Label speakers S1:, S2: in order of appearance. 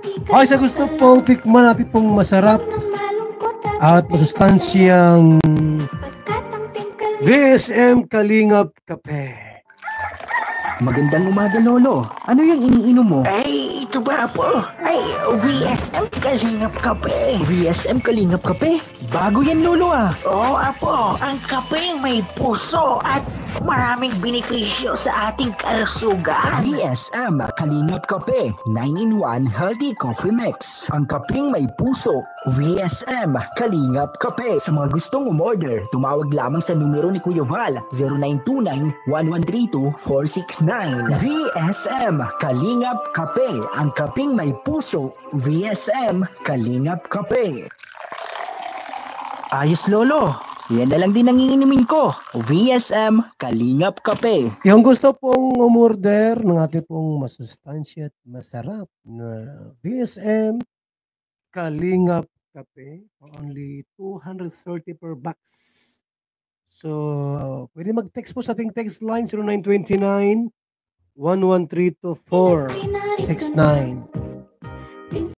S1: Okay, sa gusto pong tikman natin pong masarap at masustansyang VSM Kalingap Kape.
S2: Magandang umaga, Lolo. Ano yung iniinom mo?
S3: Ay, ito ba po? Ay, VSM Kalingap Kape.
S2: VSM Kalingap Kape? Bago yan, Lolo ah.
S3: Oo, apo. Ang kape may puso at maraming benepisyo sa ating kalusugan.
S2: VSM Kalingap Kape, 9-in-1 Healthy Coffee Mix. Ang kapeng may puso, VSM Kalingap Kape. Sa mga gustong umorder, tumawag lamang sa numero ni Kuya Val, 0929-1132-469. VSM Kalingap Kape, ang kapeng may puso, VSM Kalingap Kape. Ayos, Lolo. Yan na lang din ang iinimin ko. VSM Kalingap Kape.
S1: Yung gusto pong umorder ng ating pong masustansya at masarap na VSM Kalingap Kape, only 230 per box. So, pwede mag-text po sa ating text line 0929 1132469.